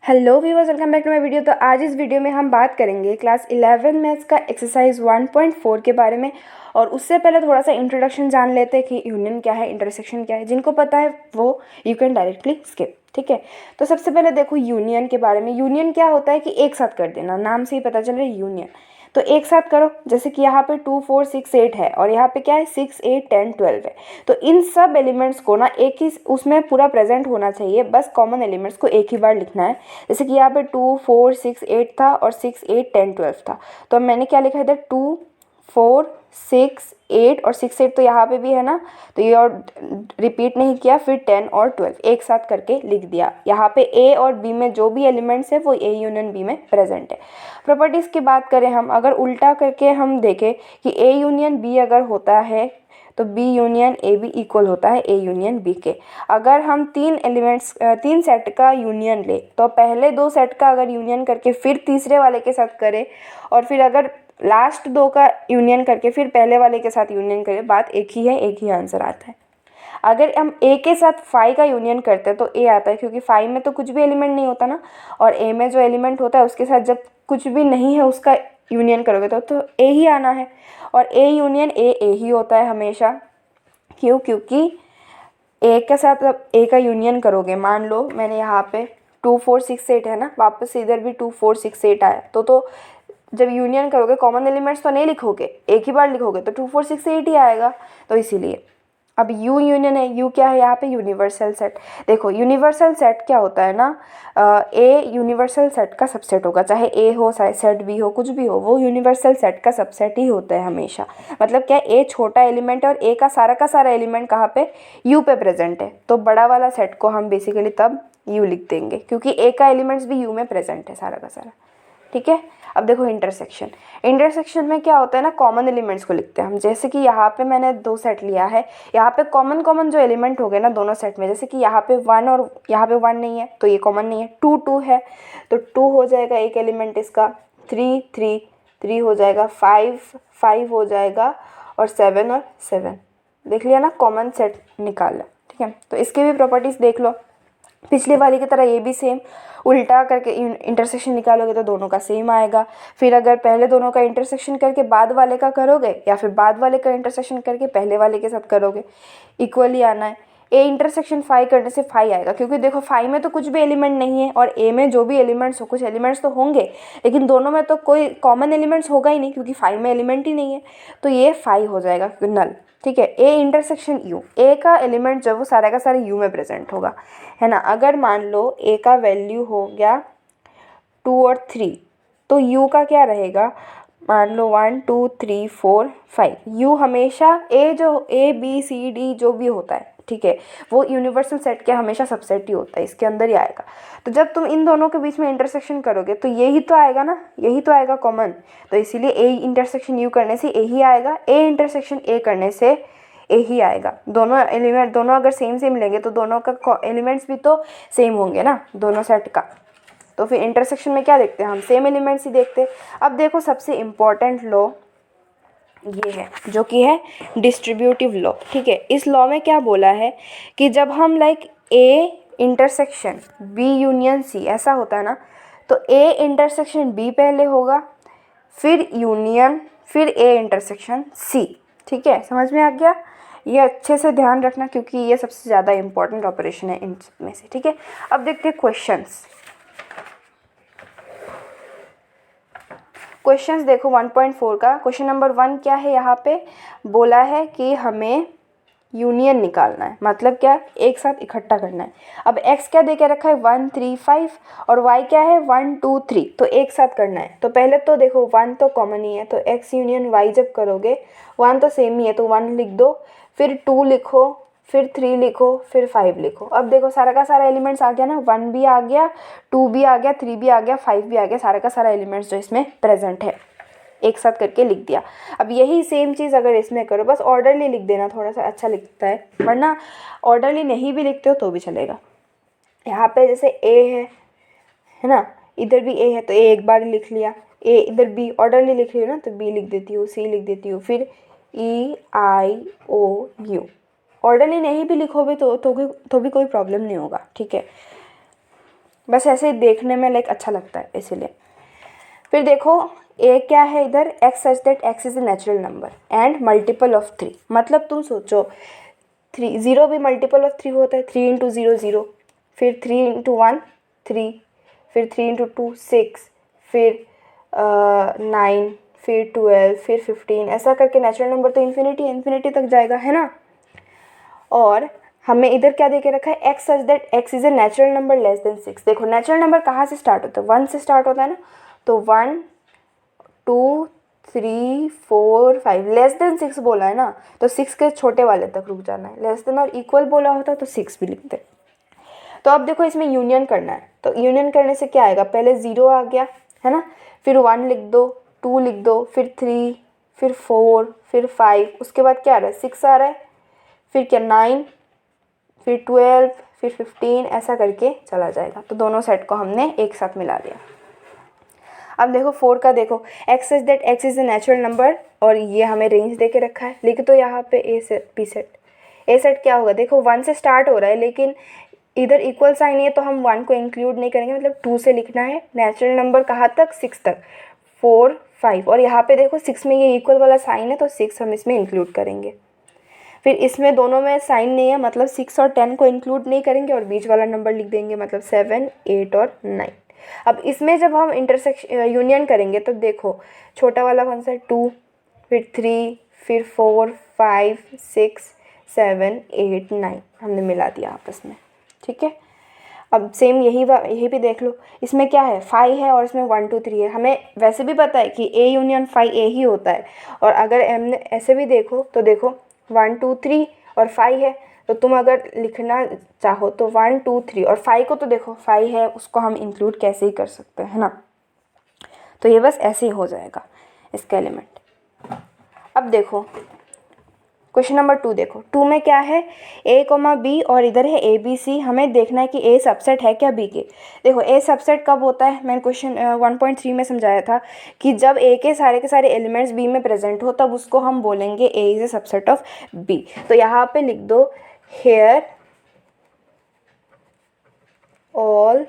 Hello viewers, welcome back to my video. तो आज इस वीडियो में हम बात करेंगे क्लास 11 मैथ्स का एक्सरसाइज 1.4 के बारे में। और उससे पहले थोड़ा सा इंट्रोडक्शन जान लेते हैं कि यूनियन क्या है, इंटरसेक्शन क्या है। जिनको पता है वो यू कैन डायरेक्टली स्किप, ठीक है। तो सबसे पहले देखो यूनियन के बारे में। यूनियन क्या होता है कि एक साथ कर देना, नाम से ही पता चल रहा है यूनियन। तो एक साथ करो, जैसे कि यहाँ पे 2 4 6 8 है और यहाँ पे क्या है 6 8 10 12 है। तो इन सब एलिमेंट्स को ना एक ही उसमें पूरा प्रेजेंट होना चाहिए, बस कॉमन एलिमेंट्स को एक ही बार लिखना है। जैसे कि यहाँ पे 2 4 6 8 था और 6 8 10 12 था। तो अब मैंने क्या लिखा इधर 2 4 6 8 और 6 8 तो यहाँ पे भी है ना, तो ये और रिपीट नहीं किया। फिर 10 और 12 एक साथ करके लिख दिया। यहाँ पे ए और बी में जो भी एलिमेंट्स है वो ए यूनियन बी में प्रेजेंट है। प्रॉपर्टीज़ की बात करें हम, अगर उल्टा करके हम देखें कि ए यूनियन बी अगर होता है तो बी यूनियन ए भी इक्वल होता है ए यूनियन बी के। अगर हम तीन सेट का यूनियन ले तो पहले दो सेट का अगर यूनियन करके फिर तीसरे वाले के साथ करें, और फिर अगर लास्ट दो का यूनियन करके फिर पहले वाले के साथ यूनियन करें, बात एक ही है, एक ही आंसर आता है। अगर हम ए के साथ फाइव का यूनियन करते हैं तो ए आता है, क्योंकि फाइव में तो कुछ भी एलिमेंट नहीं होता ना, और ए में जो एलिमेंट होता है उसके साथ जब कुछ भी नहीं है उसका यूनियन करोगे तो ए ही आना है। और ए यूनियन ए ही होता है हमेशा। क्यों? क्योंकि ए के साथ अब ए का यूनियन करोगे, मान लो मैंने यहाँ पे 2 4 6 8 है ना, वापस से इधर भी 2 4 6 8 आया, तो जब यूनियन करोगे कॉमन एलिमेंट्स तो नहीं लिखोगे, एक ही बार लिखोगे, तो 2 4 6 8 ही आएगा। तो इसीलिए अब यू यूनियन है। यू क्या है यहाँ पे? Universal set. देखो यूनिवर्सल सेट क्या होता है ना, ए यूनिवर्सल सेट का सबसेट होगा, चाहे ए हो चाहे सेट बी हो, कुछ भी हो, वो यूनिवर्सल सेट का सबसेट ही होता है हमेशा। मतलब क्या, ए छोटा एलिमेंट है और ए का सारा एलिमेंट कहाँ पे? यू पे प्रेजेंट है, तो बड़ा वाला सेट को हम बेसिकली तब यू लिख देंगे, क्योंकि ए का एलिमेंट्स भी यू में प्रेजेंट है सारा का सारा, ठीक है। अब देखो इंटरसेक्शन। इंटरसेक्शन में क्या होता है ना, कॉमन एलिमेंट्स को लिखते हैं हम। जैसे कि यहाँ पे मैंने दो सेट लिया है, यहाँ पे कॉमन जो एलिमेंट हो गए ना दोनों सेट में, जैसे कि यहाँ पे 1 और यहाँ पे 1 नहीं है तो ये कॉमन नहीं है। 2 2 है तो 2 हो जाएगा एक एलिमेंट इसका। 3 3 3 हो जाएगा। 5 5 हो जाएगा, और 7 और 7। देख लिया ना, कॉमन सेट निकाला, ठीक है। तो इसकी भी प्रॉपर्टीज़ देख लो। पिछली वाली की तरह ये भी सेम, उल्टा करके इंटरसेक्शन निकालोगे तो दोनों का सेम आएगा। फिर अगर पहले दोनों का इंटरसेक्शन करके बाद वाले का करोगे, या फिर बाद वाले का इंटरसेक्शन करके पहले वाले के साथ करोगे, इक्वली आना है। ए इंटरसेक्शन 5 करने से 5 आएगा, क्योंकि देखो 5 में तो कुछ भी एलिमेंट नहीं है, और ए में जो भी एलिमेंट्स हो, कुछ एलिमेंट्स तो होंगे लेकिन दोनों में तो कोई कॉमन एलिमेंट्स होगा ही नहीं, क्योंकि 5 में एलिमेंट ही नहीं है, तो ये 5 हो जाएगा नल, ठीक है। ए इंटरसेक्शन यू, ए का एलिमेंट जब वो सारा का सारा यू में प्रेजेंट होगा, है ना। अगर मान लो ए का वैल्यू हो गया 2 और 3, तो यू का क्या रहेगा? मान लो 1 2 3 4 5, यू हमेशा ए जो ए बी सी डी जो भी होता है, ठीक है, वो यूनिवर्सल सेट के हमेशा सबसेट ही होता है, इसके अंदर ही आएगा। तो जब तुम इन दोनों के बीच में इंटरसेक्शन करोगे तो यही तो आएगा ना, यही तो आएगा कॉमन। तो इसीलिए ए इंटरसेक्शन यू करने से ए ही आएगा, ए इंटरसेक्शन ए करने से ए ही आएगा। दोनों एलिमेंट दोनों अगर सेम लेंगे तो दोनों का एलिमेंट्स भी तो सेम होंगे ना, दोनों सेट का। तो फिर इंटरसेक्शन में क्या देखते हैं हम? सेम एलिमेंट्स ही देखते हैं। अब देखो सबसे इम्पॉर्टेंट लॉ ये है, जो कि है डिस्ट्रीब्यूटिव लॉ, ठीक है। इस लॉ में क्या बोला है कि जब हम like A intersection B union C ऐसा होता है ना, तो ए इंटरसेक्शन बी पहले होगा, फिर यूनियन, फिर ए इंटरसेक्शन सी, ठीक है। समझ में आ गया? ये अच्छे से ध्यान रखना, क्योंकि ये सबसे ज़्यादा इंपॉर्टेंट ऑपरेशन है इनमें से, ठीक है। अब देखते हैं क्वेश्चंस। क्वेश्चंस देखो 1.4 का क्वेश्चन नंबर 1 क्या है? यहाँ पे बोला है कि हमें यूनियन निकालना है, मतलब क्या, एक साथ इकट्ठा करना है। अब x क्या दे के रखा है? 1 3 5, और y क्या है? 1 2 3, तो एक साथ करना है। तो पहले तो देखो 1 तो कॉमन ही है, तो x यूनियन y जब करोगे 1 तो सेम ही है, तो 1 लिख दो, फिर 2 लिखो, फिर 3 लिखो, फिर 5 लिखो। अब देखो सारा का सारा एलिमेंट्स आ गया ना, 1 भी आ गया, 2 भी आ गया, 3 भी आ गया, 5 भी आ गया, सारा का सारा एलिमेंट्स जो इसमें प्रेजेंट है एक साथ करके लिख दिया। अब यही सेम चीज़ अगर इसमें करो, बस ऑर्डरली लिख देना, थोड़ा सा अच्छा लिखता है, वरना ऑर्डरली नहीं भी लिखते हो तो भी चलेगा। यहाँ पे जैसे ए है ना, इधर भी ए है तो ए एक बार लिख लिया, ए इधर बी ऑर्डरली लिख रही हो ना तो बी लिख देती हूँ, सी लिख देती हूँ, फिर ई आई ओ यू। ऑर्डरली नहीं भी लिखोगे तो भी कोई प्रॉब्लम नहीं होगा, ठीक है। बस ऐसे ही देखने में लाइक अच्छा लगता है इसीलिए। फिर देखो ए क्या है इधर, x such that x is a natural number and multiple of 3। मतलब तुम सोचो 3, 0 भी मल्टीपल ऑफ 3 होता है, 3 इंटू 0 0, फिर 3 इंटू 1 3, फिर 3 इंटू 2 6, फिर 9, फिर 12, फिर 15, ऐसा करके नेचुरल नंबर तो इन्फिनिटी तक जाएगा, है ना। और हमें इधर क्या दे के रखा है, x such that x is a natural number less than 6। देखो नेचुरल नंबर कहाँ से स्टार्ट होता है, 1 से स्टार्ट होता है ना, तो 1 2 3 4 5, लेस देन 6 बोला है ना, तो 6 के छोटे वाले तक रुक जाना है। लेस देन और इक्वल बोला होता तो 6 भी लिखते। तो अब देखो इसमें यूनियन करना है, तो यूनियन करने से क्या आएगा, पहले 0 आ गया है ना, फिर 1 लिख दो, 2 लिख दो, फिर 3, फिर 4, फिर 5, उसके बाद क्या आ रहा है 6 आ रहा है, फिर क्या 9, फिर 12, फिर 15, ऐसा करके चला जाएगा। तो दोनों सेट को हमने एक साथ मिला दिया। अब देखो 4 का देखो, x such that x is a natural number, और ये हमें रेंज दे के रखा है, लिख दो यहाँ पे ए सेट बी सेट। ए सेट क्या होगा, देखो 1 से स्टार्ट हो रहा है लेकिन इधर इक्वल साइन है तो हम 1 को इंक्लूड नहीं करेंगे, मतलब 2 से लिखना है। नेचुरल नंबर कहाँ तक, 6 तक, 4 5, और यहाँ पे देखो 6 में ये इक्वल वाला साइन है तो 6 हम इसमें इंक्लूड करेंगे। फिर इसमें दोनों में साइन नहीं है, मतलब 6 और 10 को इंक्लूड नहीं करेंगे और बीच वाला नंबर लिख देंगे, मतलब 7 8 और 9। अब इसमें जब हम इंटरसेक्शन यूनियन करेंगे तो देखो छोटा वाला कौन सा है, 2, फिर 3, फिर 4 5 6 7 8 9, हमने मिला दिया आपस में, ठीक है। अब सेम यही भी देख लो, इसमें क्या है 5 है और इसमें 1 2 3 है। हमें वैसे भी पता है कि ए यूनियन 5 ए ही होता है, और अगर हमने ऐसे भी देखो तो देखो 1 2 3 और 5 है, तो तुम अगर लिखना चाहो तो 1 2 3 और 5 को तो देखो 5 है उसको हम इंक्लूड कैसे ही कर सकते हैं, है ना। तो ये बस ऐसे ही हो जाएगा इसका एलिमेंट। अब देखो क्वेश्चन नंबर 2 देखो, 2 में क्या है, ए कोमा बी और इधर है ए बी सी। हमें देखना है कि ए सबसेट है क्या बी के। देखो ए सबसेट कब होता है, मैंने क्वेश्चन 1.3 में समझाया था कि जब ए के सारे एलिमेंट्स बी में प्रेजेंट हो तब उसको हम बोलेंगे A is a subset of B. तो यहाँ पे लिख दो here all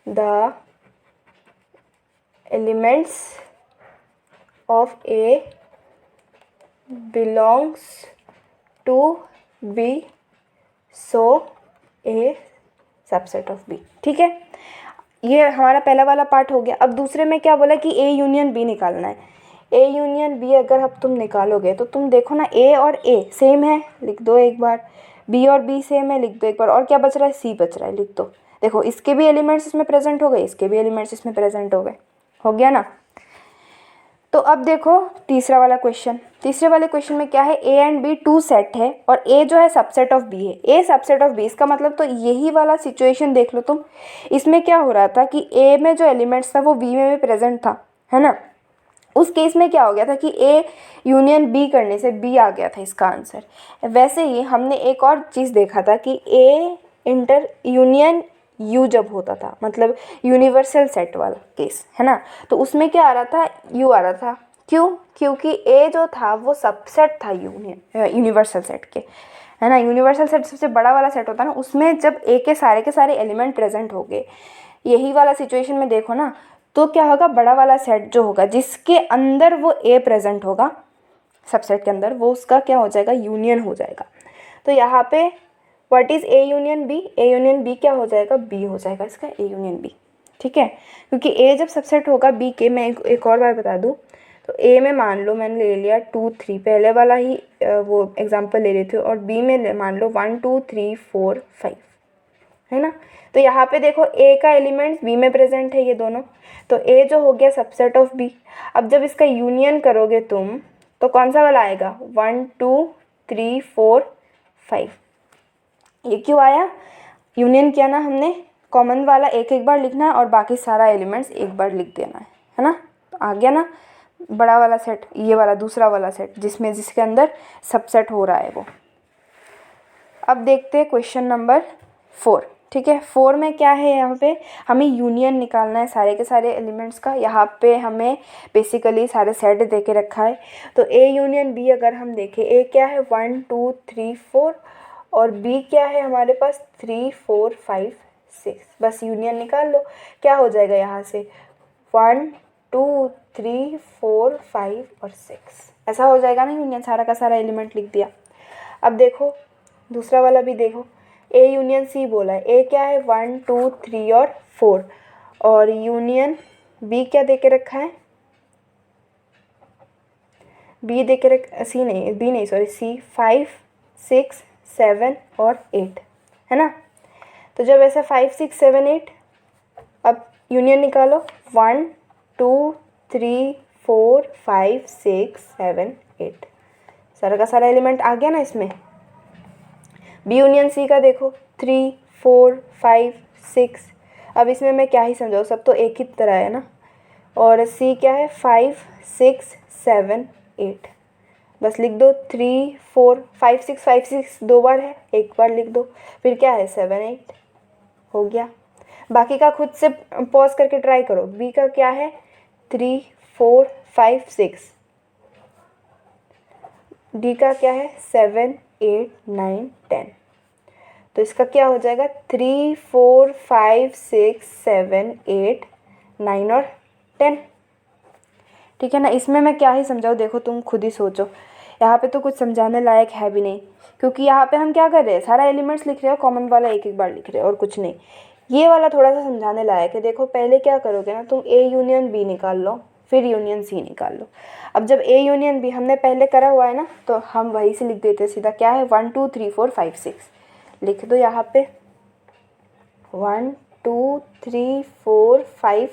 the elements of A belongs to B, so A subset of B, ठीक है। ये हमारा पहला वाला पार्ट हो गया। अब दूसरे में क्या बोला कि A यूनियन B निकालना है। A यूनियन B अगर अब तुम निकालोगे तो तुम देखो ना A और A सेम है, लिख दो एक बार, B और B सेम है, लिख दो एक बार, और क्या बच रहा है C बच रहा है, लिख दो। देखो इसके भी एलिमेंट्स इसमें प्रेजेंट हो गए, इसके भी एलिमेंट्स इसमें प्रेजेंट हो गए, हो गया ना। तो अब देखो तीसरा वाला क्वेश्चन, तीसरे वाले क्वेश्चन में क्या है, ए एंड बी 2 सेट है और ए जो है सबसेट ऑफ बी है। ए सबसेट ऑफ बी, इसका मतलब तो यही वाला सिचुएशन देख लो तुम। इसमें क्या हो रहा था कि ए में जो एलिमेंट्स था वो बी में भी प्रेजेंट था, है ना। उस केस में क्या हो गया था कि ए यूनियन बी करने से बी आ गया था इसका आंसर। वैसे ही हमने एक और चीज़ देखा था कि ए इंटर यूनियन यू जब होता था, मतलब यूनिवर्सल सेट वाला केस, है ना, तो उसमें क्या आ रहा था, यू आ रहा था। क्यों, क्योंकि ए जो था वो सबसेट था यूनिवर्सल सेट के, है ना। यूनिवर्सल सेट सबसे बड़ा वाला सेट होता है ना, उसमें जब ए के सारे एलिमेंट प्रेजेंट हो गए, यही वाला सिचुएशन में देखो ना, तो क्या होगा, बड़ा वाला सेट जो होगा जिसके अंदर वो ए प्रेजेंट होगा सबसेट के अंदर, वो उसका क्या हो जाएगा, यूनियन हो जाएगा। तो यहाँ पे what is A union B, A union B क्या हो जाएगा, बी हो जाएगा इसका ए यूनियन बी, ठीक है। क्योंकि ए जब सबसेट होगा बी के, मैं एक और बार बता दूँ, तो ए में मान लो मैंने ले लिया 2 3, पहले वाला ही वो एग्जांपल ले रही थी, और बी में मान लो 1 2 3 4 5, है ना। तो यहाँ पे देखो ए का एलिमेंट्स बी में प्रेजेंट है ये दोनों, तो ए जो हो गया सबसेट ऑफ बी। अब जब इसका यूनियन करोगे तुम तो कौन सा वाला आएगा, 1 2 3 4 5। ये क्यों आया, यूनियन किया ना हमने, कॉमन वाला एक एक बार लिखना है और बाकी सारा एलिमेंट्स एक बार लिख देना है ना। तो आ गया ना बड़ा वाला सेट, ये वाला दूसरा वाला सेट जिसके अंदर सबसेट हो रहा है वो। अब देखते हैं क्वेश्चन नंबर 4, ठीक है। 4 में क्या है, यहाँ पे हमें यूनियन निकालना है सारे के सारे एलिमेंट्स का। यहाँ पे हमें बेसिकली सारे सेट दे के रखा है, तो ए यूनियन बी अगर हम देखें, ए क्या है 1 2 3 4, और बी क्या है हमारे पास 3 4 5 6, बस यूनियन निकाल लो। क्या हो जाएगा यहाँ से 1 2 3 4 5 और 6, ऐसा हो जाएगा ना यूनियन, सारा का सारा एलिमेंट लिख दिया। अब देखो दूसरा वाला भी देखो, ए यूनियन सी बोला है। ए क्या है 1 2 3 और 4, और यूनियन बी क्या दे के रखा है, बी दे के सी नहीं, बी नहीं सॉरी सी 5 6 7 और 8 है ना। तो जब ऐसा 5 6 7 8, अब यूनियन निकालो 1 2 3 4 5 6 7 8, सारा का सारा एलिमेंट आ गया ना इसमें। बी यूनियन सी का देखो 3 4 5 6, अब इसमें मैं क्या ही समझाऊँ, सब तो एक ही तरह है ना। और सी क्या है 5 6 7 8, बस लिख दो 3 4 5 6 दो बार है, एक बार लिख दो, फिर क्या है 7 8 हो गया। बाकी का खुद से पॉज करके ट्राई करो। बी का क्या है 3 4 5 6, डी का क्या है 7 8 9 10, तो इसका क्या हो जाएगा 3 4 5 6 7 8 9 और 10, ठीक है ना। इसमें मैं क्या ही समझाऊँ, देखो तुम खुद ही सोचो, यहाँ पे तो कुछ समझाने लायक है भी नहीं, क्योंकि यहाँ पे हम क्या कर रहे हैं, सारा एलिमेंट्स लिख रहे हैं, कॉमन वाला एक एक बार लिख रहे हैं और कुछ नहीं। ये वाला थोड़ा सा समझाने लायक है। देखो पहले क्या करोगे ना, तुम ए यूनियन बी निकाल लो, फिर यूनियन सी निकाल लो। अब जब ए यूनियन बी हमने पहले करा हुआ है ना, तो हम वहीं से लिख देते सीधा, क्या है 1 2 3 4 5 6, लिख दो यहाँ पे 1 2 3 4 5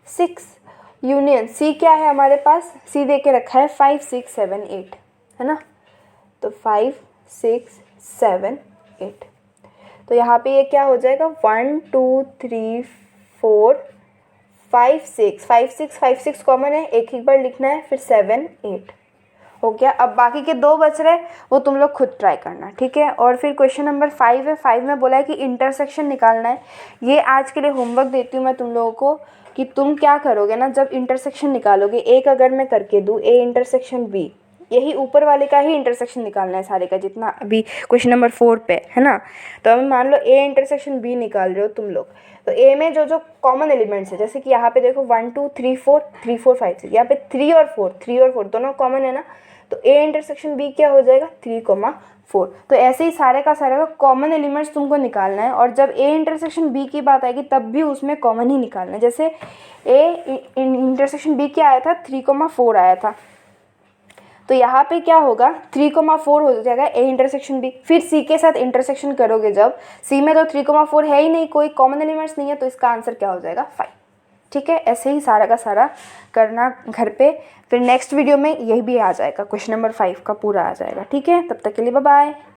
6। यूनियन सी क्या है हमारे पास, सी दे के रखा है 5 6 7 8 है ना, तो 5 6 7 8, तो यहाँ पे ये क्या हो जाएगा 1 2 3 4 5 6 कॉमन है, एक एक बार लिखना है, फिर 7 8 हो गया। अब बाकी के दो बच रहे, वो तुम लोग खुद ट्राई करना, ठीक है। और फिर क्वेश्चन नंबर 5 है, 5 में बोला है कि इंटरसेक्शन निकालना है। ये आज के लिए होमवर्क देती हूँ मैं तुम लोगों को, कि तुम क्या करोगे ना, जब इंटरसेक्शन निकालोगे, एक अगर मैं करके दूँ ए इंटरसेक्शन बी, यही ऊपर वाले का ही इंटरसेक्शन निकालना है सारे का, जितना अभी क्वेश्चन नंबर 4 पे है ना। तो अभी मान लो ए इंटरसेक्शन बी निकाल रहे हो तुम लोग, तो ए में जो जो कॉमन एलिमेंट्स है, जैसे कि यहाँ पे देखो 1 2 3 4 3 4 5 6, यहाँ पे 3 और 4 दोनों कॉमन है ना, तो ए इंटरसेक्शन बी क्या हो जाएगा 3 4। तो ऐसे ही सारे का कॉमन एलिमेंट्स तुमको निकालना है, और जब ए इंटरसेक्शन बी की बात आएगी तब भी उसमें कॉमन ही निकालना है। जैसे ए इंटरसेक्शन बी क्या आया था 3 4 आया था, तो यहाँ पे क्या होगा 3 4 हो जाएगा ए इंटरसेक्शन बी। फिर सी के साथ इंटरसेक्शन करोगे, जब सी में तो 3 4 है ही नहीं, कोई कॉमन एलिमेंट्स नहीं है, तो इसका आंसर क्या हो जाएगा 5, ठीक है। ऐसे ही सारा का सारा करना घर पे, फिर नेक्स्ट वीडियो में यही भी आ जाएगा, क्वेश्चन नंबर 5 का पूरा आ जाएगा, ठीक है। तब तक के लिए बाय बाय।